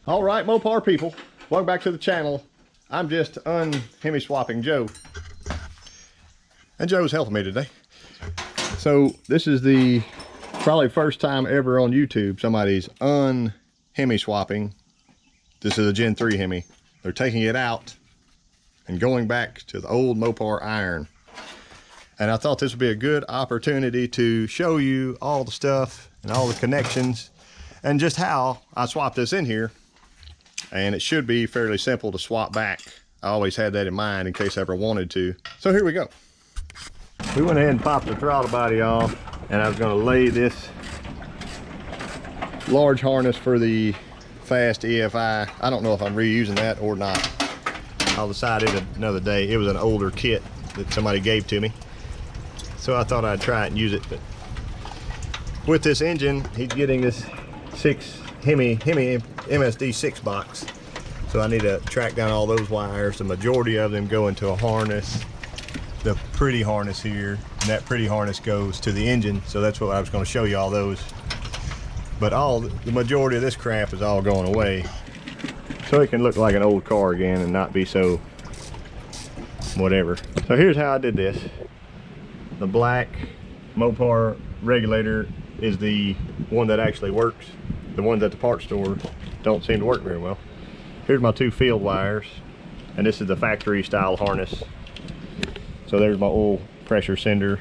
All right, Mopar people, welcome back to the channel. I'm just Un-Hemi swapping Joe. And Joe's helping me today. So this is the probably first time ever on YouTube somebody's Un-Hemi swapping. This is a Gen 3 Hemi. They're taking it out and going back to the old Mopar iron. And I thought this would be a good opportunity to show you all the stuff and all the connections and just how I swapped this in here. And it should be fairly simple to swap back. I always had that in mind in case I ever wanted to. So here we go. We went ahead and popped the throttle body off, and I was going to lay this large harness for the fast EFI. I don't know if I'm reusing that or not. I'll decide it another day. It was an older kit that somebody gave to me, so I thought I'd try it and use it. But with this engine, he's getting this Hemi MSD 6 box, so I need to track down all those wires. The majority of them go into a harness, the pretty harness here, and that pretty harness goes to the engine. So that's what I was going to show you, all those. But the majority of this crap is all going away, so it can look like an old car again and not be so whatever. So here's how I did this. The black Mopar regulator is the one that actually works. The ones at the parts store don't seem to work very well. Here's my 2 field wires, and this is the factory style harness. So there's my oil pressure sender.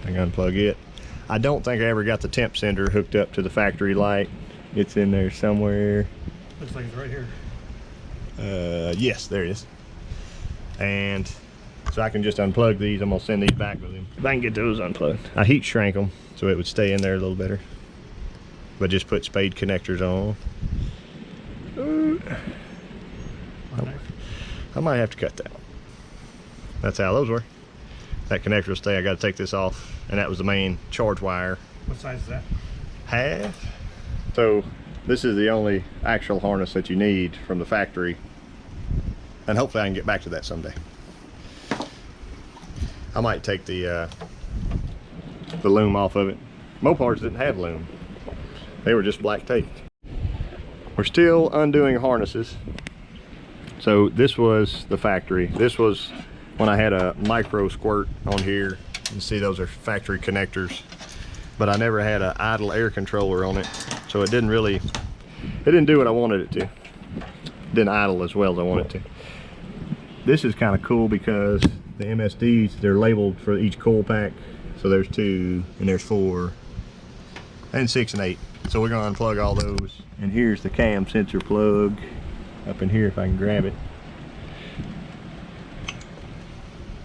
I can unplug it. I don't think I ever got the temp sender hooked up to the factory light. It's in there somewhere. Looks like it's right here. Yes, there it is. And so I can just unplug these. I'm gonna send these back with him. If I can get those unplugged. I heat shrank them so it would stay in there a little better. But just put spade connectors on. I might have to cut that. That's how those were. That connector will stay. I got to take this off, and that was the main charge wire. What size is that? Half. So this is the only actual harness that you need from the factory, and hopefully I can get back to that someday. I might take the loom off of it. Mopars didn't have loom. They were just black tape. We're still undoing harnesses. So this was the factory. This was when I had a micro squirt on here. You can see those are factory connectors. But I never had an idle air controller on it. So it didn't do what I wanted it to. It didn't idle as well as I wanted it to. This is kind of cool because the MSDs, they're labeled for each coil pack. So there's 2 and there's 4 and 6 and 8. So we're going to unplug all those. And here's the cam sensor plug up in here if I can grab it.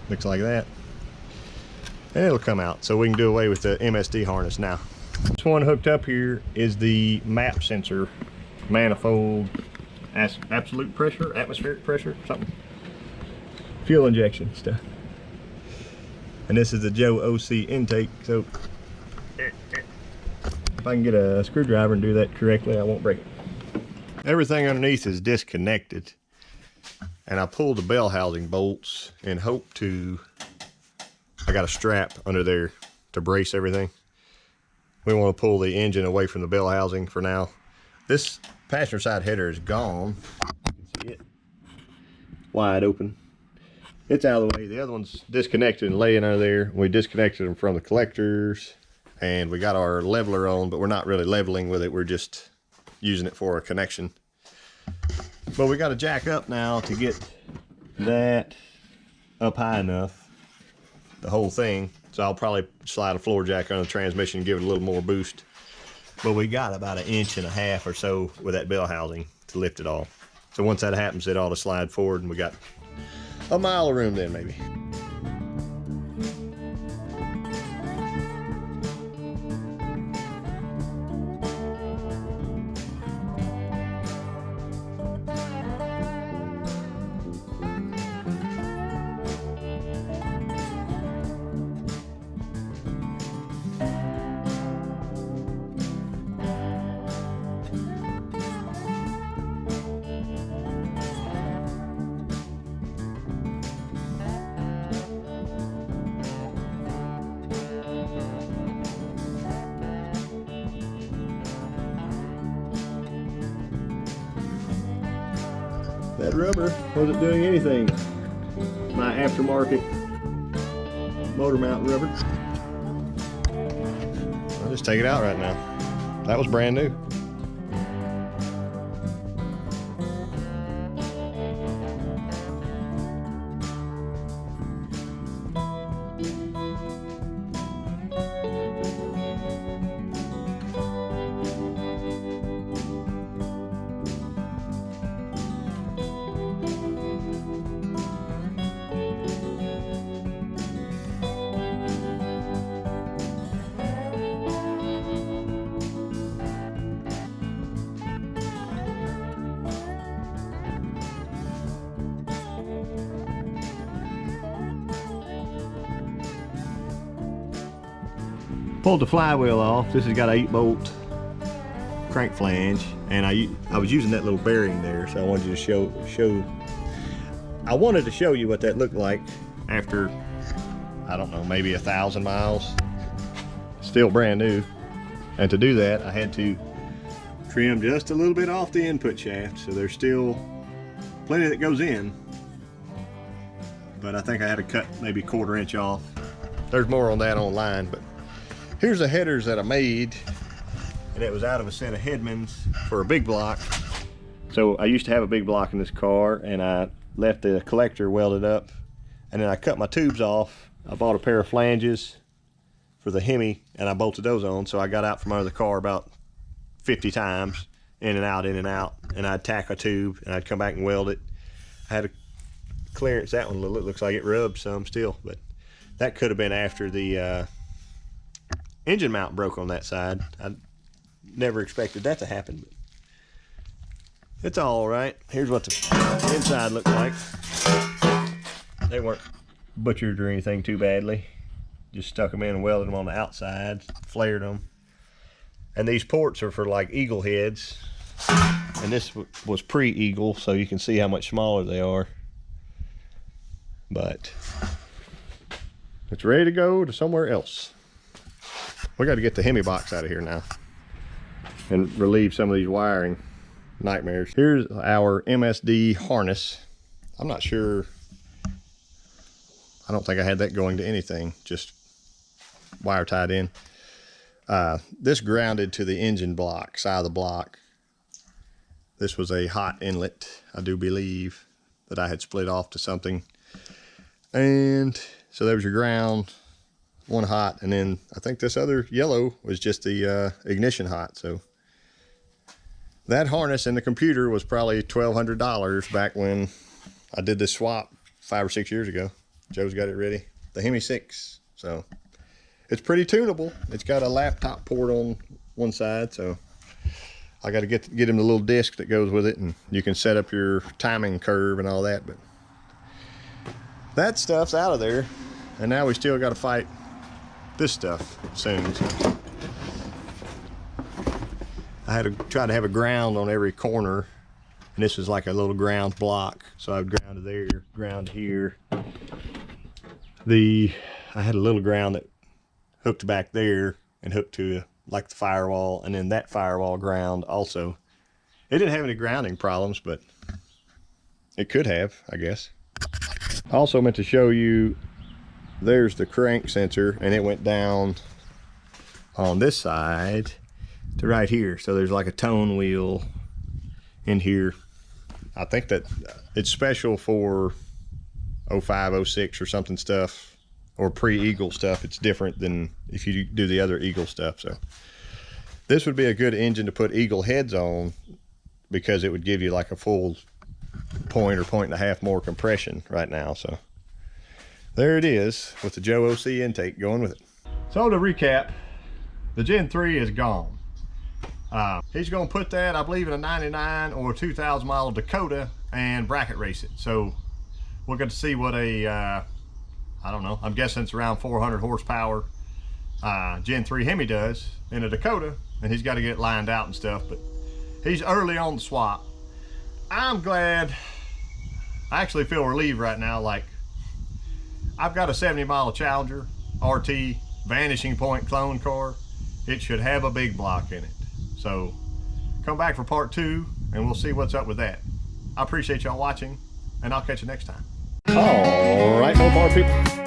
Looks like that. And it'll come out, so we can do away with the MSD harness now. This one hooked up here is the map sensor, manifold, absolute pressure, atmospheric pressure, something. Fuel injection stuff. And this is the Joe OC intake, so if I can get a screwdriver and do that correctly, I won't break it. Everything underneath is disconnected, and I pulled the bell housing bolts in hope to, I got a strap under there to brace everything. We want to pull the engine away from the bell housing for now. This passenger side header is gone. You can see it wide open. It's out of the way. The other one's disconnected and laying under there. We disconnected them from the collectors, and we got our leveler on, but we're not really leveling with it. We're just using it for a connection. But we got to jack up now to get that up high enough, the whole thing. So I'll probably slide a floor jack on the transmission and give it a little more boost. But we got about 1.5 inches or so with that bell housing to lift it all. So once that happens, it ought to slide forward, and we got a mile of room then maybe. That rubber wasn't doing anything. My aftermarket motor mount rubber. I'll just take it out right now. That was brand new. Pulled the flywheel off. This has got an 8-bolt crank flange, and I was using that little bearing there, so I wanted you to I wanted to show you what that looked like after, I don't know, maybe 1,000 miles. Still brand new. And to do that, I had to trim just a little bit off the input shaft, so there's still plenty that goes in, but I think I had to cut maybe 1/4 inch off. There's more on that online, but here's the headers that I made, and it was out of a set of Headmans for a big block. So I used to have a big block in this car, and I left the collector welded up, and then I cut my tubes off. I bought a pair of flanges for the Hemi, and I bolted those on. So I got out from under the car about 50 times, in and out, and I'd tack a tube, and I'd come back and weld it. I had a clearance. That one looks like it rubbed some still, but that could have been after the engine mount broke on that side. I never expected that to happen, but it's all right. Here's what the inside looked like. They weren't butchered or anything too badly. Just stuck them in and welded them on the outside, flared them. And these ports are for like eagle heads. And this was pre-eagle, so you can see how much smaller they are. But it's ready to go to somewhere else. We got to get the Hemi box out of here now and relieve some of these wiring nightmares. Here's our MSD harness. I'm not sure. I don't think I had that going to anything, just wire tied in. This grounded to the engine block, side of the block. This was a hot inlet, I do believe, that I had split off to something. And so there was your ground, one hot, and then I think this other yellow was just the ignition hot. So that harness in the computer was probably $1,200 back when I did this swap 5 or 6 years ago. Joe's got it ready, the Hemi 6. So it's pretty tunable. It's got a laptop port on one side, so I got to get him the little disc that goes with it, and you can set up your timing curve and all that. But that stuff's out of there, and now we still got to fight this stuff soon. So I had to try to have a ground on every corner, and this was like a little ground block, so I'd ground to there, ground here. I had a little ground that hooked back there and hooked to like the firewall, and then that firewall ground also. It didn't have any grounding problems, but it could have, I guess. I also meant to show you, there's the crank sensor, and it went down on this side to right here. So there's like a tone wheel in here. I think that it's special for 05, 06 or something stuff, or pre-Eagle stuff. It's different than if you do the other Eagle stuff. So this would be a good engine to put Eagle heads on, because it would give you like a full point or point and a half more compression right now. So there it is with the Joe OC intake going with it. So to recap, the Gen 3 is gone. He's going to put that, I believe, in a 99 or 2,000 mile Dakota and bracket race it. So we're going to see what a, I don't know, I'm guessing it's around 400 horsepower Gen 3 Hemi does in a Dakota, and he's got to get it lined out and stuff, but he's early on the swap. I'm glad. I actually feel relieved right now. Like, I've got a 70-mile Challenger RT Vanishing Point clone car. It should have a big block in it. So come back for part 2 and we'll see what's up with that. I appreciate y'all watching, and I'll catch you next time. All right, Mopar people.